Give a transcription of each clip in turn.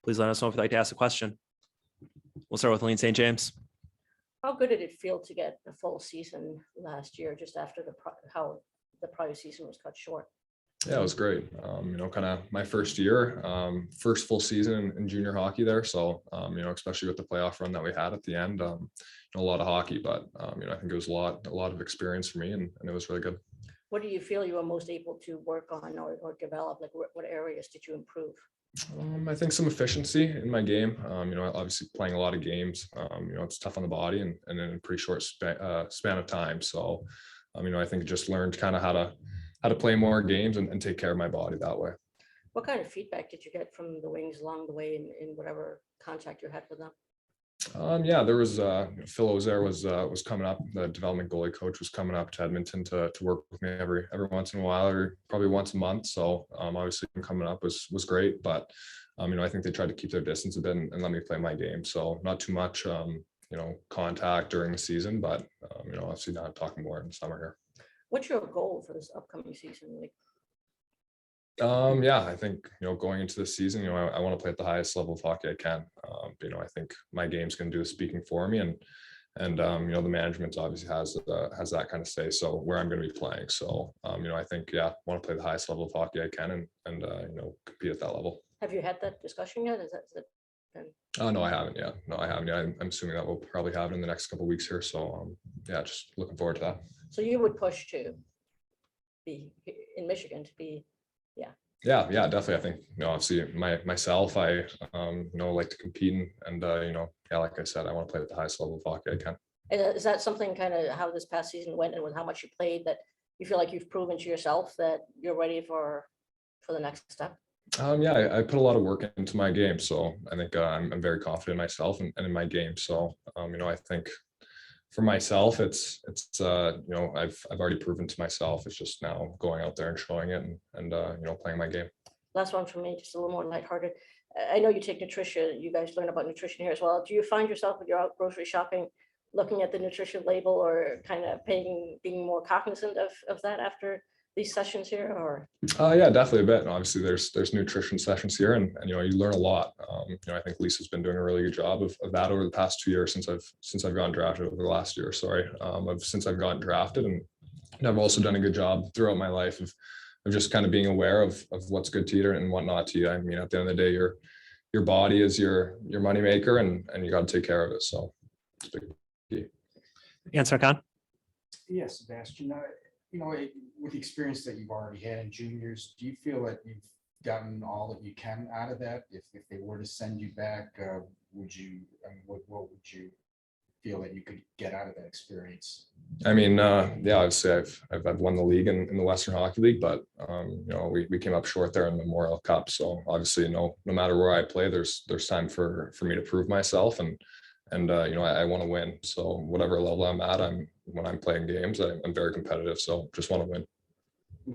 please let us know if you'd like to ask a question. We'll start with Lane St. James. How good did it feel to get a full season last year, just after how the prior season was cut short? Yeah, it was great. Kind of my first year, first full season in junior hockey there. So, especially with the playoff run that we had at the end, a lot of hockey, but, I think it was a lot of experience for me and it was really good. What do you feel you were most able to work on or develop? Like what areas did you improve? I think some efficiency in my game. Obviously playing a lot of games, it's tough on the body and in a pretty short span of time. So, I think just learned kind of how to play more games and take care of my body that way. What kind of feedback did you get from the Wings along the way in whatever contact you had with them? There was Phil Ozair was coming up. The development goalie coach was coming up to Edmonton to work with me every once in a while, or probably once a month. So obviously coming up was great, but I think they tried to keep their distance a bit and let me play my game. So not too much contact during the season, but obviously not talking more in the summer here. What's your goal for this upcoming season? I think going into this season, I want to play at the highest level of hockey I can. I think my game's going to do the speaking for me, and the management obviously has that kind of say so where I'm going to be playing. So I think I want to play the highest level of hockey I can and compete at that level. Have you had that discussion yet? Is that Oh no, I haven't yet. I'm assuming that we'll probably have it in the next couple of weeks here. So just looking forward to that. So you would push to be in Michigan to be, Yeah, definitely. I think, obviously myself, I, like to compete and like I said, I want to play at the highest level of hockey I can. Is that something kind of how this past season went and with how much you played that you feel like you've proven to yourself that you're ready for the next step? I put a lot of work into my game. So I think I'm very confident in myself and in my game. So, I think for myself, it's I've already proven to myself. It's just now going out there and showing it and playing my game. Last one for me, just a little more lighthearted. I know you take nutrition. You guys learn about nutrition here as well. Do you find yourself when you're out grocery shopping, looking at the nutrition label or kind of being more cognizant of that after these sessions here, or? Yeah, definitely a bit. And obviously there's nutrition sessions here and you learn a lot. I think Lisa's been doing a really good job of that over the past 2 years since I've gotten drafted, over the last year, since I've gotten drafted. And I've also done a good job throughout my life of just kind of being aware of what's good to eat and what not to eat. I mean, at the end of the day, your body is your moneymaker and you got to take care of it. So it's a big key. Answer, Khan. Yes, Sebastian, with the experience that you've already had in juniors, do you feel that you've gotten all that you can out of that? If they were to send you back, would you? What would you feel that you could get out of that experience? I mean, obviously I've won the league in the Western Hockey League, but we came up short there in the Memorial Cup. So obviously, no matter where I play, there's time for me to prove myself and I want to win. So whatever level I'm at, when I'm playing games, I'm very competitive. So just want to win.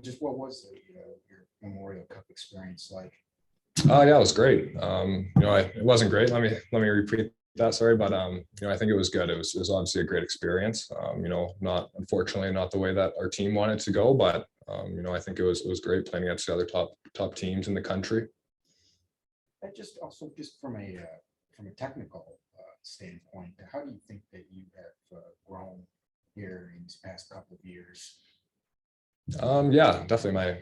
Just what was your Memorial Cup experience like? Yeah, it was great. It wasn't great. Let me repeat that. Sorry, but I think it was good. It was obviously a great experience. Unfortunately not the way that our team wanted to go, but I think it was great playing against the other top teams in the country. Just from a technical standpoint, how do you think that you have grown here in these past couple of years? Definitely.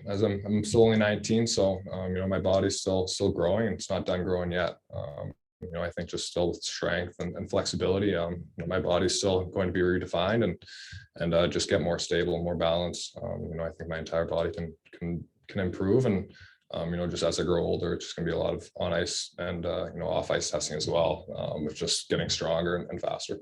I'm still only 19, so my body's still growing and it's not done growing yet. I think just still with strength and flexibility, my body's still going to be redefined and just get more stable and more balanced. I think my entire body can improve and just as I grow older, it's just going to be a lot of on ice and off ice testing as well, with just getting stronger and faster.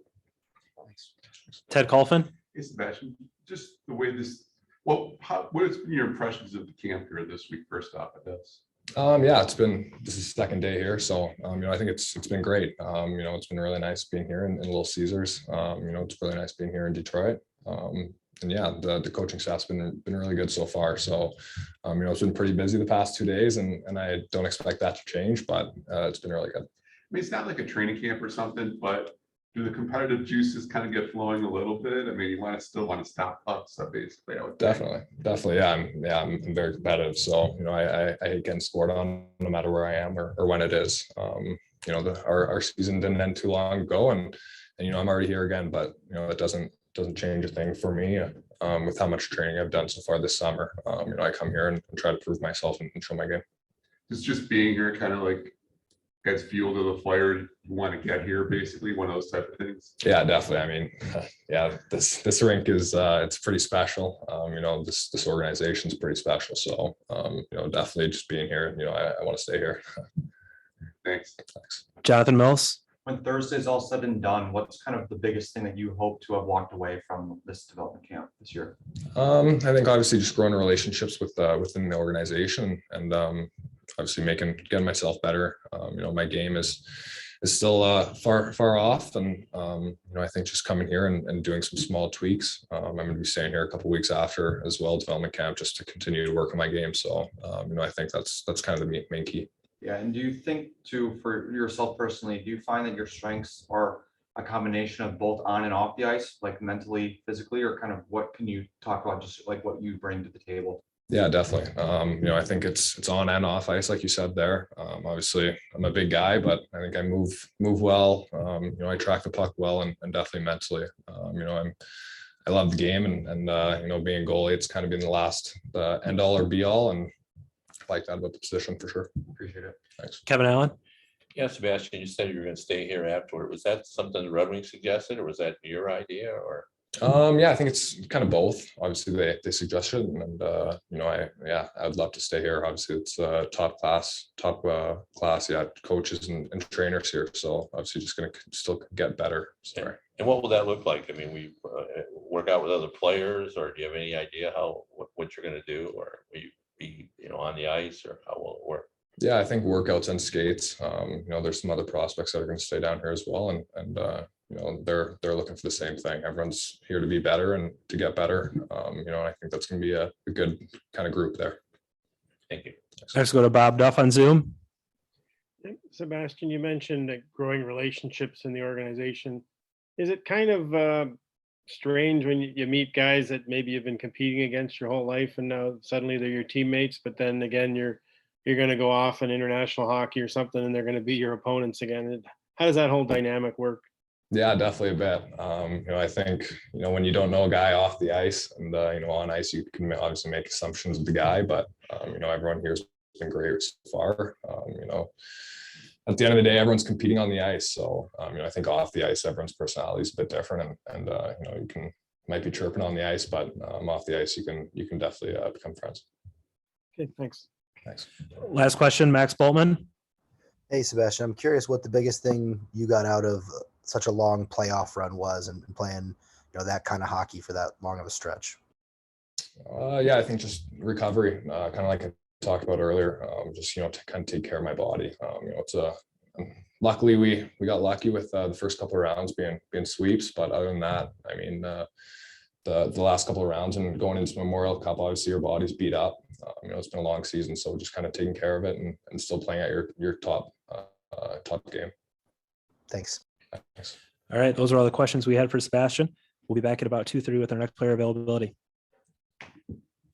Ted Colfin. Hey, Sebastian, just the way this. What has been your impressions of the camp here this week? First off, at this. This is the second day here, so I think it's been great. It's been really nice being here in Little Caesars. It's really nice being here in Detroit. The coaching staff's been really good so far. So it's been pretty busy the past 2 days, and I don't expect that to change, but it's been really good. I mean, it's not like a training camp or something, but do the competitive juices kind of get flowing a little bit? I mean, you still want to stop pucks, so basically, I would think. Definitely. I'm very competitive. So, I hate getting scored on no matter where I am or when it is. Our season didn't end too long ago and I'm already here again, but it doesn't change a thing for me with how much training I've done so far this summer. I come here and try to prove myself and show my game. It's just being here kind of like gets fuel to the fire. You want to get here, basically, one of those type of things. Yeah, definitely. I mean, this rink is it's pretty special. This organization is pretty special. So definitely just being here, I want to stay here. Thanks. Jonathan Mills. When Thursday's all said and done, what's kind of the biggest thing that you hope to have walked away from this development camp this year? I think obviously just growing relationships within the organization and obviously getting myself better. My game is still far off, and I think just coming here and doing some small tweaks. I'm going to be staying here a couple of weeks after as well, development camp, just to continue to work on my game. So I think that's kind of the main key. Yeah, and do you think for yourself personally, do you find that your strengths are a combination of both on and off the ice, like mentally, physically, or kind of what can you talk about, just like what you bring to the table? Yeah, definitely. I think it's on and off ice, like you said there. Obviously, I'm a big guy, but I think I move well. I track the puck well, and definitely mentally. I love the game, and being a goalie, it's kind of been the end all or be all, and I like that about the position for sure. Appreciate it. Thanks. Kevin Allen. Yeah, Sebastian, you said you were going to stay here afterward. Was that something the Red Wings suggested, or was that your idea? Or I think it's kind of both. Obviously, they suggested, and I'd love to stay here. Obviously, it's top class, coaches and trainers here. So obviously, just going to still get better. Sorry. and what will that look like? I mean, we work out with other players, or do you have any idea what you're going to do, or will you be on the ice, or how will it work? Yeah, I think workouts and skates. There's some other prospects that are going to stay down here as well, and they're looking for the same thing. Everyone's here to be better and to get better. And I think that's going to be a good kind of group there. Thank you. Let's go to Bob Duff on Zoom. Sebastian, you mentioned growing relationships in the organization. Is it kind of strange when you meet guys that maybe you've been competing against your whole life and now suddenly they're your teammates, but then again, you're going to go off in international hockey or something and they're going to be your opponents again? How does that whole dynamic work? Yeah, definitely a bit. I think, when you don't know a guy off the ice and, on ice, you can obviously make assumptions of the guy, but, everyone here has been great so far. At the end of the day, everyone's competing on the ice. So, I think off the ice, everyone's personality is a bit different and you might be chirping on the ice, but off the ice, you can definitely become friends. Okay, thanks. Thanks. Last question, Max Boltman. Hey, Sebastian, I'm curious what the biggest thing you got out of such a long playoff run was and playing, that kind of hockey for that long of a stretch. I think just recovery, kind of like I talked about earlier, just, to kind of take care of my body. Luckily we got lucky with the first couple of rounds being sweeps, but other than that, I mean, the last couple of rounds and going into Memorial Cup, obviously your body's beat up. It's been a long season, so just kind of taking care of it and still playing at your top game. Thanks. Thanks. All right, those are all the questions we had for Sebastian. We'll be back at about 2:30 with our next player availability.